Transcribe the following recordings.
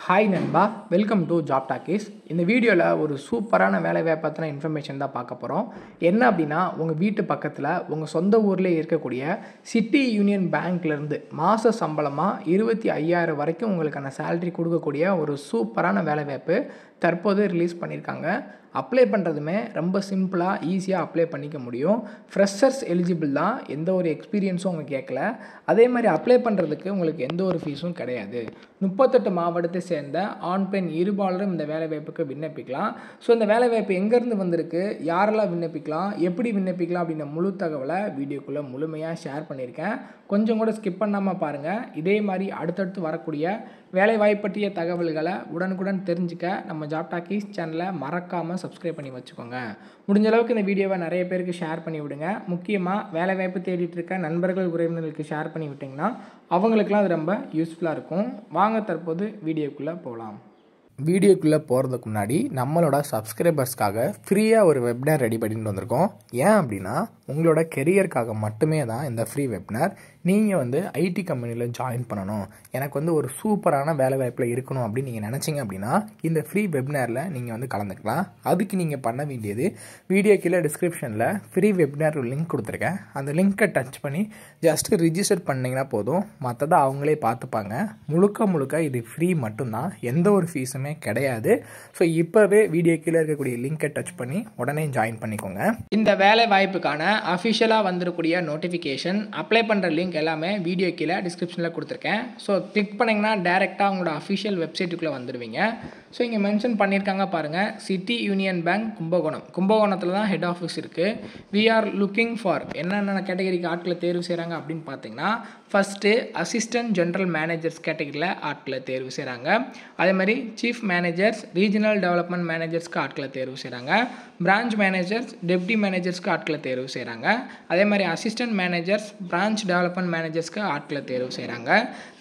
Hi நண்பா, welcome to job talkies. இந்த வீடியோவில் ஒரு சூப்பரான வேலைவாய்ப்பு பற்றின இன்ஃபர்மேஷன் தான் பார்க்க போகிறோம். என்ன அப்படின்னா, உங்கள் வீட்டு பக்கத்தில் உங்கள் சொந்த ஊரில் இருக்கக்கூடிய சிட்டி யூனியன் பேங்க்லேருந்து மாத சம்பளமாக 25,000 வரைக்கும் உங்களுக்கான சேலரி கொடுக்கக்கூடிய ஒரு சூப்பரான வேலைவாய்ப்பு தற்போது ரிலீஸ் பண்ணியிருக்காங்க. அப்ளை பண்ணுறதுமே ரொம்ப சிம்பிளாக ஈஸியாக அப்ளை பண்ணிக்க முடியும். ஃப்ரெஷர்ஸ் எலிஜிபிள் தான், எந்த ஒரு எக்ஸ்பீரியன்ஸும் அவங்க கேட்கல. அதே மாதிரி அப்ளை பண்ணுறதுக்கு உங்களுக்கு எந்த ஒரு ஃபீஸும் கிடையாது. 38 மாவட்டத்தை சேர்ந்த ஆண் பெண் இருபாலரும் இந்த வேலைவாய்ப்புக்கு விண்ணப்பிக்கலாம். ஸோ இந்த வேலைவாய்ப்பு எங்கேருந்து வந்திருக்கு, யாரெல்லாம் விண்ணப்பிக்கலாம், எப்படி விண்ணப்பிக்கலாம் அப்படின்ற முழு தகவலை வீடியோக்குள்ளே முழுமையாக ஷேர் பண்ணியிருக்கேன். கொஞ்சம் கூட ஸ்கிப் பண்ணாமல் பாருங்கள். இதே மாதிரி அடுத்தடுத்து வரக்கூடிய வேலைவாய்ப்பு பற்றிய தகவல்களை உடனுக்குடன் தெரிஞ்சுக்க நம்ம ஜாப் டாக்கீஸ் சேனலை மறக்காமல் சப்ஸ்கிரைப் பண்ணி வச்சுக்கோங்க. முடிஞ்ச அளவுக்கு இந்த வீடியோவை நிறைய பேருக்கு ஷேர் பண்ணி விடுங்க. முக்கியமாக வேலைவாய்ப்பு தேடிட்டு இருக்க நண்பர்கள் உறவினர்களுக்கு ஷேர் பண்ணி விட்டிங்கன்னா அவங்களுக்குலாம் அது ரொம்ப யூஸ்ஃபுல்லாக இருக்கும். வாங்க தற்போது வீடியோக்குள்ளே போகலாம். வீடியோக்குள்ளே போகிறதுக்கு முன்னாடி நம்மளோட சப்ஸ்கிரைபர்ஸ்க்காக ஃப்ரீயாக ஒரு வெப்னார் ரெடி பண்ணிட்டு வந்திருக்கோம். ஏன் அப்படின்னா, உங்களோட கெரியருக்காக மட்டுமே தான் இந்த ஃப்ரீ வெப்னார். நீங்கள் ஐடி கம்பெனியில் ஜாயின் பண்ணணும், எனக்கு ஒரு சூப்பரான வேலை வாய்ப்பில் இருக்கணும் அப்படின்னு நீங்கள் நினச்சிங்க அப்படின்னா இந்த ஃப்ரீ வெப்னாரில் நீங்கள் கலந்துக்கலாம். அதுக்கு நீங்கள் பண்ண வேண்டியது, வீடியோ கீழே டிஸ்கிரிப்ஷனில் ஃப்ரீ வெப்னார் லிங்க் கொடுத்துருக்கேன். அந்த லிங்க்கை டச் பண்ணி ஜஸ்ட்டு ரிஜிஸ்டர் பண்ணிங்கன்னா போதும். மற்றதை அவங்களே பார்த்துப்பாங்க. முழுக்க இது ஃப்ரீ மட்டும்தான், எந்த ஒரு ஃபீஸுமே கிடையாது. ஸோ இப்போவே வீடியோ கீழே இருக்கக்கூடிய லிங்கை டச் பண்ணி உடனே ஜாயின் பண்ணிக்கோங்க. இந்த வேலை வாய்ப்புக்கான அஃபிஷியலாக வந்திருக்கக்கூடிய நோட்டிஃபிகேஷன், அப்ளை பண்ணுற லிங்க் எல்லாமே வீடியோ கீழே டிஸ்கிரிப்ஷனில் கொடுத்துருக்கேன். ஸோ கிளிக் பண்ணிங்கன்னா டேரெக்டாக அவங்களோட அஃபிஷியல் வெப்சைட்டுக்குள்ளே வந்துடுவீங்க. ஸோ இங்கே மென்ஷன் பண்ணியிருக்காங்க பாருங்கள், சிட்டி யூனியன் பேங்க் கும்பகோணத்தில் தான் ஹெட் ஆஃபீஸ் இருக்குது. வி ஆர் லுக்கிங் ஃபார் என்னென்ன கேட்டகரிக்கு ஆட்களை தேர்வு செய்கிறாங்க அப்படின்னு பார்த்தீங்கன்னா, ஃபஸ்ட்டு அசிஸ்டன்ட் ஜென்ரல் மேனேஜர்ஸ் கேட்டகரியில் ஆட்களை தேர்வு செய்கிறாங்க. அதே மாதிரி சீஃப் மேனேஜர்ஸ், ரீஜனல் டெவலப்மெண்ட் மேனேஜர்ஸ்க்கு ஆட்களை தேர்வு செய்கிறாங்க. பிரான்ச் மேனேஜர்ஸ், டெப்டி மேனேஜர்ஸ்க்கு ஆட்களை தேர்வு செய்கிறாங்க. அதே மாதிரி அசிஸ்டன்ட் மேனேஜர்ஸ், பிரான்ச் டெவலப்மெண்ட் மேனேஜர்ஸ்க்கு ஆட்களை தேர்வு செய்கிறாங்க.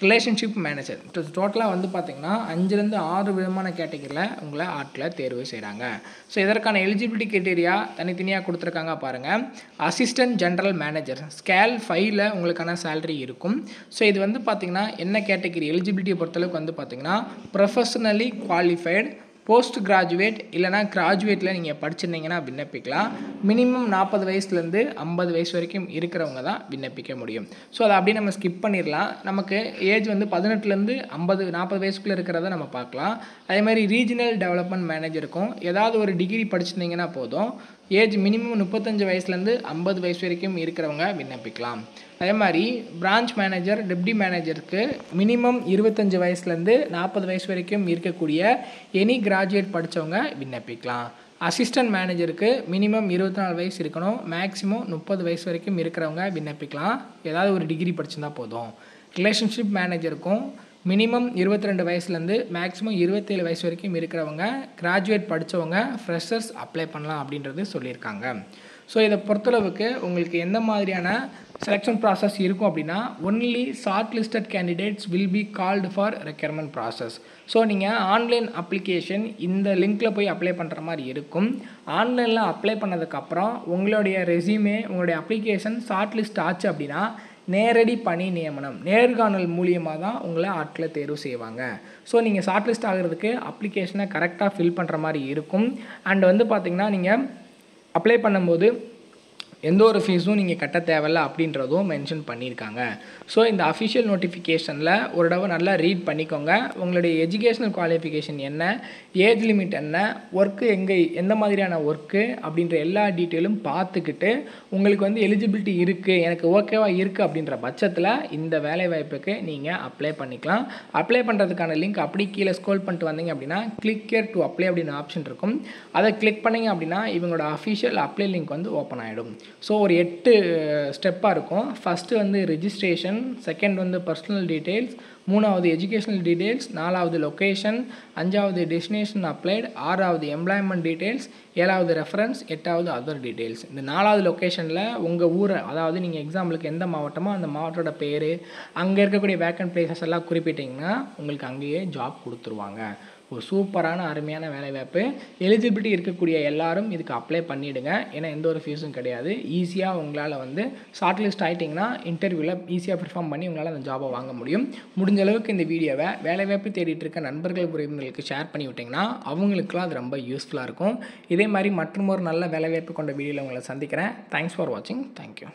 ரிலேஷன்ஷிப் மேனேஜர், டோட்டலாக பார்த்தீங்கன்னா 5லேருந்து 6 விதமான கேட்டகரியில் உங்களை ஆட்களை தேர்வு செய்கிறாங்க. ஸோ இதற்கான எலிஜிபிலிட்டி கிரைட்டீரியா தனித்தனியாக கொடுத்துருக்காங்க பாருங்கள். அசிஸ்டன்ட் ஜென்ரல் மேனேஜர் ஸ்கேல் 5ல் உங்களுக்கான சேலரி இருக்கும். ஸோ இது பார்த்தீங்கன்னா என்ன கேட்டகரி எலிஜிபிலிட்டியை பொறுத்தளவுக்கு பார்த்தீங்கன்னா, ப்ரொஃபஷனலி குவாலிஃபைடு, போஸ்ட் கிராஜுவேட் இல்லைனா கிராஜுவேட்டில் நீங்கள் படிச்சிருந்தீங்கன்னா விண்ணப்பிக்கலாம். மினிமம் 40 வயசுலேருந்து 50 வயசு வரைக்கும் இருக்கிறவங்க தான் விண்ணப்பிக்க முடியும். ஸோ அதை அப்படியே நம்ம ஸ்கிப் பண்ணிடலாம். நமக்கு ஏஜ் 18லேருந்து 40 வயசுக்குள்ளே இருக்கிறத நம்ம பார்க்கலாம். அதே மாதிரி ரீஜனல் டெவலப்மெண்ட் மேனேஜருக்கும் ஏதாவது ஒரு டிகிரி படிச்சிருந்தீங்கன்னா போதும். ஏஜ் மினிமம் 35 வயசுலேருந்து 50 வயசு வரைக்கும் இருக்கிறவங்க விண்ணப்பிக்கலாம். அதே மாதிரி பிரான்ச் மேனேஜர், டெப்டி மேனேஜருக்கு மினிமம் 25 வயசுலேருந்து 40 வயசு வரைக்கும் இருக்கக்கூடிய எனி கிராஜுவேட் படித்தவங்க விண்ணப்பிக்கலாம். அசிஸ்டன்ட் மேனேஜருக்கு மினிமம் 24 வயசு இருக்கணும், மேக்ஸிமம் 30 வயசு வரைக்கும் இருக்கிறவங்க விண்ணப்பிக்கலாம். ஏதாவது ஒரு டிகிரி படிச்சிருந்தா போதும். ரிலேஷன்ஷிப் மேனேஜருக்கும் மினிமம் 22 வயசுலேருந்து மேக்ஸிமம் 27 வயசு வரைக்கும் இருக்கிறவங்க, கிராஜுவேட் படித்தவங்க, ஃப்ரெஷர்ஸ் அப்ளை பண்ணலாம் அப்படின்றது சொல்லியிருக்காங்க. ஸோ இதை பொறுத்தளவுக்கு உங்களுக்கு எந்த மாதிரியான செலெக்ஷன் ப்ராசஸ் இருக்கும் அப்படின்னா, only short listed candidates will be called for requirement process. So நீங்கள் ஆன்லைன் அப்ளிகேஷன் இந்த லிங்க்கில் போய் அப்ளை பண்ணுற மாதிரி இருக்கும். ஆன்லைனில் அப்ளை பண்ணதுக்கப்புறம் உங்களுடைய ரெஸ்யூமே, உங்களுடைய அப்ளிகேஷன் ஷார்ட் லிஸ்ட் ஆச்சு அப்படின்னா நேரடி பணி நியமனம், நேர்காணல் மூலியமாக தான் உங்களை ஆட்களை தேர்வு செய்வாங்க. ஸோ நீங்கள் ஷார்ட் லிஸ்ட் ஆகிறதுக்கு அப்ளிகேஷனை கரெக்டாக ஃபில் பண்ணுற மாதிரி இருக்கும். அண்ட் பார்த்தீங்கன்னா, நீங்கள் அப்ளை பண்ணும்போது எந்த ஒரு ஃபீஸும் நீங்கள் கட்ட தேவையில்ல அப்படின்றதும் மென்ஷன் பண்ணியிருக்காங்க. ஸோ இந்த அஃபிஷியல் நோட்டிஃபிகேஷனில் ஒரு தடவை நல்லா ரீட் பண்ணிக்கோங்க. உங்களுடைய எஜுகேஷனல் குவாலிஃபிகேஷன் என்ன, ஏஜ் லிமிட் என்ன, ஒர்க்கு எந்த மாதிரியான ஒர்க்கு அப்படின்ற எல்லா டீட்டெயிலும் பார்த்துக்கிட்டு உங்களுக்கு எலிஜிபிலிட்டி இருக்குது, எனக்கு ஓகேவாக இருக்குது அப்படின்ற பட்சத்தில் இந்த வேலைவாய்ப்புக்கு நீங்கள் அப்ளை பண்ணிக்கலாம். அப்ளை பண்ணுறதுக்கான லிங்க் அப்படி கீழே ஸ்க்ரோல் பண்ணிட்டு வந்தீங்க அப்படின்னா கிளிக் ஹியர் டு அப்ளை அப்படின்னு ஆப்ஷன் இருக்கும். அதை கிளிக் பண்ணிங்க அப்படின்னா இவங்களோட அஃபிஷியல் அப்ளை லிங்க் ஓப்பன் ஆகிடும். ஸோ ஒரு 8 ஸ்டெப்பாக இருக்கும். First registration, second personal details, 3வது எஜுகேஷனல் டீட்டெயில்ஸ், 4வது லொக்கேஷன், 5வது டெஸ்டினேஷன் அப்ளைட், 6வது எம்ப்ளாய்மெண்ட் டீட்டெயில்ஸ், 7வது ரெஃபரன்ஸ், 8வது அதர் டீட்டெயில்ஸ். இந்த 4வது லொக்கேஷனில் உங்கள் ஊரை, அதாவது நீங்கள் எக்ஸாம்பிளுக்கு எந்த மாவட்டமோ அந்த மாவட்டோட பேர், அங்கே இருக்கக்கூடிய வேக்கன்ட் பிளேசஸ் எல்லாம் குறிப்பிட்டிங்கன்னா உங்களுக்கு அங்கேயே ஜாப் கொடுத்துருவாங்க. ஒரு சூப்பரான அருமையான வேலைவாய்ப்பு. எலிஜிபிலிட்டி இருக்கக்கூடிய எல்லாரும் இதுக்கு அப்ளை பண்ணிவிடுங்க. ஏன்னா எந்த ஒரு ஃபீஸும் கிடையாது. ஈஸியாக உங்களால் ஷார்ட் லிஸ்ட் ஆகிட்டிங்கன்னா இன்டர்வியூவில் ஈஸியாக பெர்ஃபார்ம் பண்ணி உங்களால் அந்த ஜாபை வாங்க முடியும். முடிஞ்ச முடிஞ்ச அளவுக்கு இந்த வீடியோவை வேலைவாய்ப்பு தேடிட்டு இருக்க நண்பர்கள் உறவினர்களுக்கு ஷேர் பண்ணி விட்டிங்கன்னா அவங்களுக்குலாம் அது ரொம்ப யூஸ்ஃபுல்லாக இருக்கும். இதே மாதிரி மற்றும் ஒரு நல்ல வேலைவாய்ப்பு கொண்ட வீடியோவில் உங்களை சந்திக்கிறேன். தேங்க்ஸ் ஃபார் வாட்சிங். தேங்க்யூ.